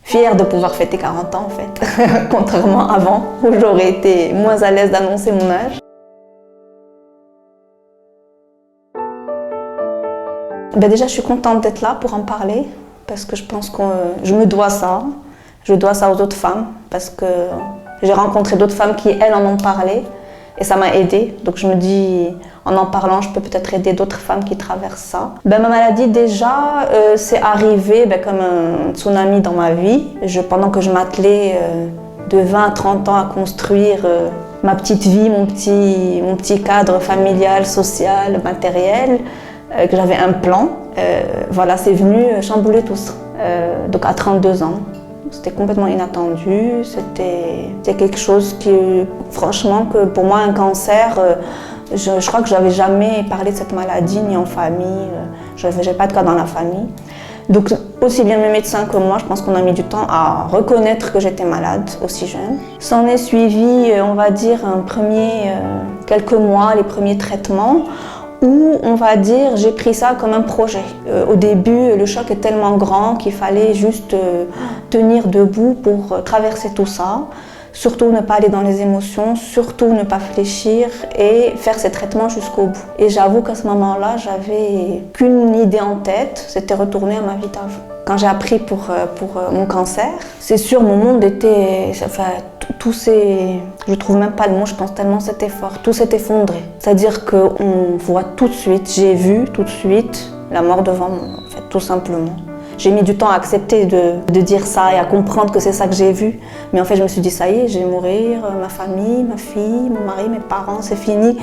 Fière de pouvoir fêter 40 ans en fait, contrairement à avant où j'aurais été moins à l'aise d'annoncer mon âge. Déjà, je suis contente d'être là pour en parler parce que je pense que je me dois ça. Je dois ça aux autres femmes parce que j'ai rencontré d'autres femmes qui, elles, en ont parlé et ça m'a aidée. Donc je me dis, en parlant, je peux peut-être aider d'autres femmes qui traversent ça. Ma maladie, déjà, c'est arrivé comme un tsunami dans ma vie. Pendant que je m'attelais de 20 à 30 ans à construire ma petite vie, mon petit cadre familial, social, matériel, que j'avais un plan, voilà, c'est venu chambouler tout ça. Donc à 32 ans. C'était complètement inattendu, c'était quelque chose qui, franchement, que pour moi, un cancer, je crois que je n'avais jamais parlé de cette maladie, ni en famille, je n'ai pas de cas dans la famille. Donc aussi bien mes médecins que moi, je pense qu'on a mis du temps à reconnaître que j'étais malade aussi jeune. S'en est suivi, on va dire, quelques mois, les premiers traitements, où, on va dire, j'ai pris ça comme un projet. Au début, le choc est tellement grand qu'il fallait juste tenir debout pour traverser tout ça. Surtout ne pas aller dans les émotions, surtout ne pas fléchir et faire ces traitements jusqu'au bout. Et j'avoue qu'à ce moment-là, j'avais qu'une idée en tête, c'était retourner à ma vie d'avant. Quand j'ai appris pour mon cancer, c'est sûr, mon monde était... je trouve même pas le mot, je pense tellement c'était fort, tout s'est effondré. C'est-à-dire qu'on voit tout de suite, j'ai vu tout de suite la mort devant moi, en fait, tout simplement. J'ai mis du temps à accepter de dire ça et à comprendre que c'est ça que j'ai vu. Mais en fait, je me suis dit, ça y est, je vais mourir, ma famille, ma fille, mon mari, mes parents, c'est fini.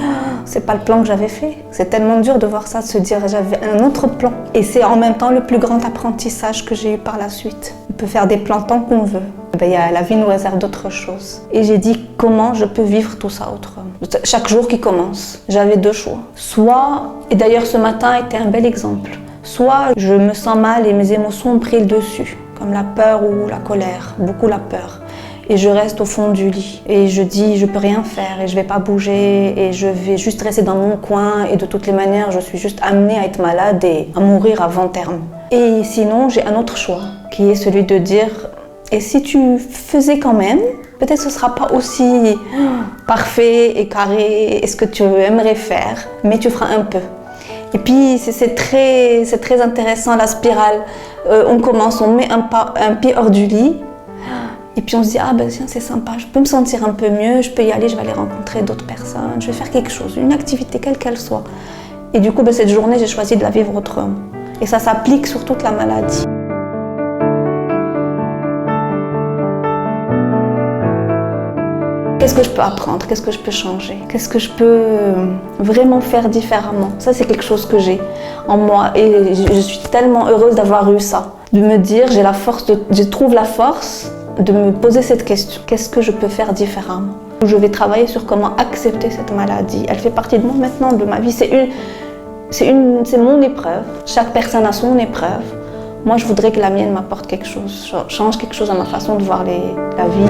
C'est pas le plan que j'avais fait. C'est tellement dur de voir ça, de se dire, j'avais un autre plan. Et c'est en même temps le plus grand apprentissage que j'ai eu par la suite. On peut faire des plans tant qu'on veut. La vie nous réserve d'autres choses. Et j'ai dit, comment je peux vivre tout ça autrement? Chaque jour qui commence, j'avais deux choix. Soit, et d'ailleurs ce matin était un bel exemple, soit je me sens mal et mes émotions ont pris le dessus, comme la peur ou la colère, beaucoup la peur. Et je reste au fond du lit et je dis je peux rien faire et je vais pas bouger et je vais juste rester dans mon coin et de toutes les manières je suis juste amenée à être malade et à mourir avant terme. Et sinon j'ai un autre choix qui est celui de dire et si tu faisais quand même, peut-être ce sera pas aussi parfait et carré et ce que tu aimerais faire, mais tu feras un peu. Et puis c'est très intéressant la spirale. On commence, on met un pied hors du lit et puis on se dit ah ben tiens c'est sympa, je peux me sentir un peu mieux, je peux y aller, je vais aller rencontrer d'autres personnes, je vais faire quelque chose, une activité quelle qu'elle soit. Et du coup cette journée j'ai choisi de la vivre autrement. Et ça s'applique sur toute la maladie. Qu'est-ce que je peux apprendre? Qu'est-ce que je peux changer? Qu'est-ce que je peux vraiment faire différemment? Ça, c'est quelque chose que j'ai en moi et je suis tellement heureuse d'avoir eu ça. De me dire, je trouve la force de me poser cette question. Qu'est-ce que je peux faire différemment? Je vais travailler sur comment accepter cette maladie. Elle fait partie de moi maintenant, de ma vie. C'est mon épreuve. Chaque personne a son épreuve. Moi, je voudrais que la mienne m'apporte quelque chose, change quelque chose à ma façon de voir la vie.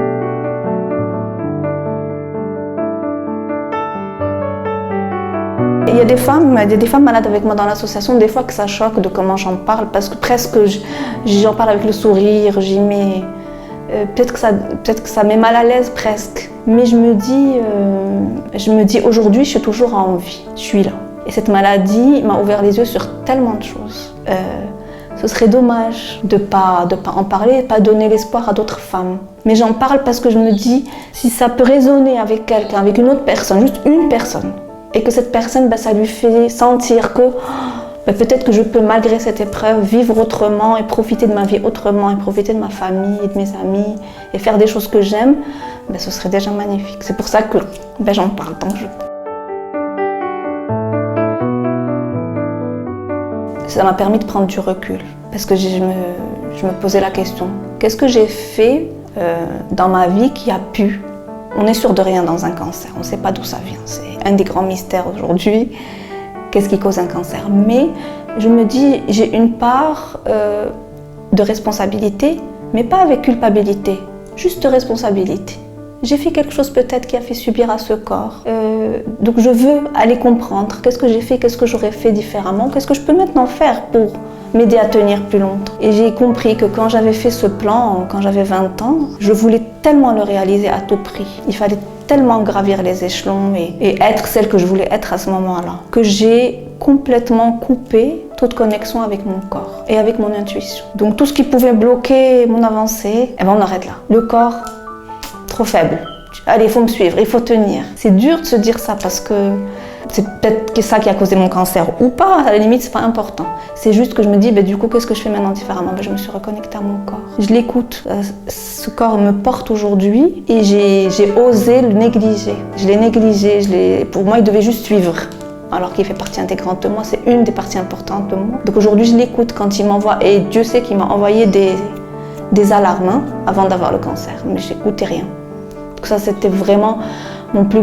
Il y a des femmes malades avec moi dans l'association, des fois que ça choque de comment j'en parle, parce que presque j'en parle avec le sourire, j'y mets... peut-être que ça met mal à l'aise presque. Mais je me dis aujourd'hui, je suis toujours en vie, je suis là. Et cette maladie m'a ouvert les yeux sur tellement de choses. Ce serait dommage de pas en parler, de pas donner l'espoir à d'autres femmes. Mais j'en parle parce que je me dis, si ça peut résonner avec quelqu'un, avec une autre personne, juste une personne, et que cette personne, ça lui fait sentir que peut-être que je peux, malgré cette épreuve, vivre autrement et profiter de ma vie autrement et profiter de ma famille et de mes amis et faire des choses que j'aime, ce serait déjà magnifique. C'est pour ça que j'en parle tant que je peux. Ça m'a permis de prendre du recul parce que je me posais la question, qu'est-ce que j'ai fait dans ma vie qui a pu... On est sûr de rien dans un cancer, on ne sait pas d'où ça vient. C'est un des grands mystères aujourd'hui. Qu'est-ce qui cause un cancer? Mais je me dis, j'ai une part de responsabilité, mais pas avec culpabilité, juste de responsabilité. J'ai fait quelque chose peut-être qui a fait subir à ce corps. Donc je veux aller comprendre qu'est-ce que j'ai fait, qu'est-ce que j'aurais fait différemment, qu'est-ce que je peux maintenant faire pour m'aider à tenir plus longtemps. Et j'ai compris que quand j'avais fait ce plan, quand j'avais 20 ans, je voulais tellement le réaliser à tout prix. Il fallait tellement gravir les échelons et être celle que je voulais être à ce moment-là, que j'ai complètement coupé toute connexion avec mon corps et avec mon intuition. Donc tout ce qui pouvait bloquer mon avancée, eh ben on arrête là. Le corps, trop faible. Allez, il faut me suivre, il faut tenir. C'est dur de se dire ça parce que c'est peut-être ça qui a causé mon cancer ou pas, à la limite c'est pas important. C'est juste que je me dis, du coup qu'est-ce que je fais maintenant différemment? Je me suis reconnectée à mon corps. Je l'écoute, ce corps me porte aujourd'hui et j'ai osé le négliger. Je l'ai négligé, pour moi il devait juste suivre. Alors qu'il fait partie intégrante de moi, c'est une des parties importantes de moi. Donc aujourd'hui je l'écoute quand il m'envoie, et Dieu sait qu'il m'a envoyé des alarmes avant d'avoir le cancer, mais j'écoutais rien. Donc ça c'était vraiment mon plus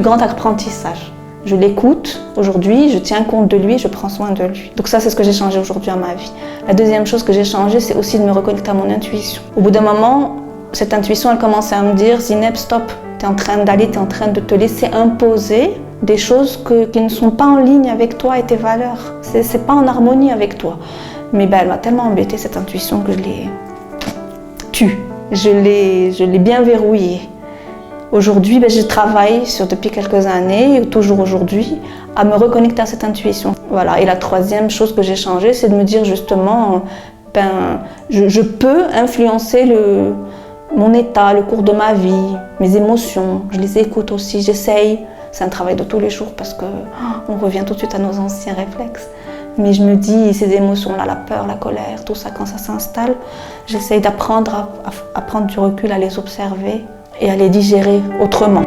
grand apprentissage. Je l'écoute aujourd'hui, je tiens compte de lui, je prends soin de lui. Donc ça c'est ce que j'ai changé aujourd'hui dans ma vie. La deuxième chose que j'ai changé, c'est aussi de me reconnecter à mon intuition. Au bout d'un moment, cette intuition elle commençait à me dire, Zineb, stop, tu es en train d'aller, tu es en train de te laisser imposer des choses qui ne sont pas en ligne avec toi et tes valeurs. C'est pas en harmonie avec toi. Mais elle m'a tellement embêtée cette intuition que je l'ai tue. Je l'ai bien verrouillée. Aujourd'hui, je travaille depuis quelques années, toujours aujourd'hui, à me reconnecter à cette intuition. Voilà. Et la troisième chose que j'ai changée, c'est de me dire justement, je peux influencer mon état, le cours de ma vie, mes émotions. Je les écoute aussi, j'essaye. C'est un travail de tous les jours parce qu'on revient tout de suite à nos anciens réflexes. Mais je me dis, ces émotions-là, la peur, la colère, tout ça, quand ça s'installe, j'essaye d'apprendre à prendre du recul, à les observer et à les digérer autrement.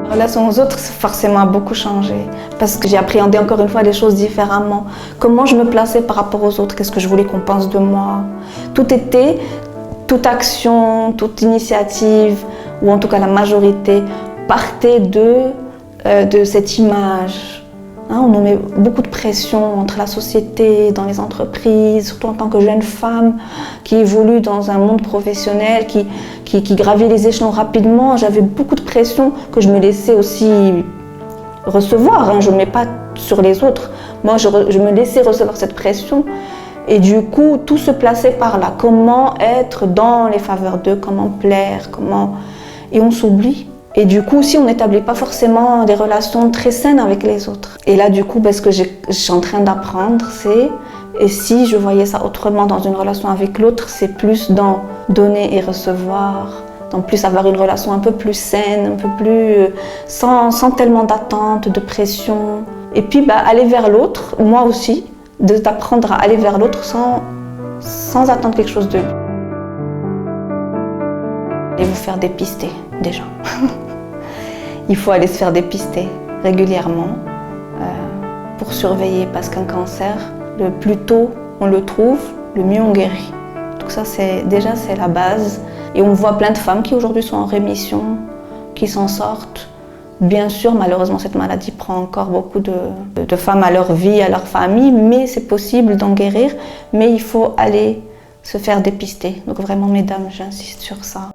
La relation aux autres, forcément, a beaucoup changé parce que j'ai appréhendé encore une fois les choses différemment. Comment je me plaçais par rapport aux autres, qu'est-ce que je voulais qu'on pense de moi. Toute action, toute initiative, ou en tout cas la majorité, partait de cette image. On nous met beaucoup de pression entre la société, dans les entreprises, surtout en tant que jeune femme qui évolue dans un monde professionnel, qui gravit les échelons rapidement. J'avais beaucoup de pression que je me laissais aussi recevoir. Je ne mets pas sur les autres. Moi, je me laissais recevoir cette pression. Et du coup, tout se plaçait par là. Comment être dans les faveurs d'eux, comment plaire, Et on s'oublie. Et du coup, aussi, on n'établit pas forcément des relations très saines avec les autres. Et là, du coup, ce que je suis en train d'apprendre, et si je voyais ça autrement dans une relation avec l'autre, c'est plus dans donner et recevoir, dans plus avoir une relation un peu plus saine, un peu plus sans tellement d'attente, de pression. Et puis, aller vers l'autre, moi aussi, d'apprendre à aller vers l'autre sans attendre quelque chose de lui. Et vous faire dépister, déjà. Il faut aller se faire dépister régulièrement pour surveiller, parce qu'un cancer, le plus tôt on le trouve, le mieux on guérit. Donc ça, c'est la base. Et on voit plein de femmes qui aujourd'hui sont en rémission, qui s'en sortent. Bien sûr, malheureusement, cette maladie prend encore beaucoup de femmes à leur vie, à leur famille, mais c'est possible d'en guérir. Mais il faut aller se faire dépister. Donc vraiment, mesdames, j'insiste sur ça.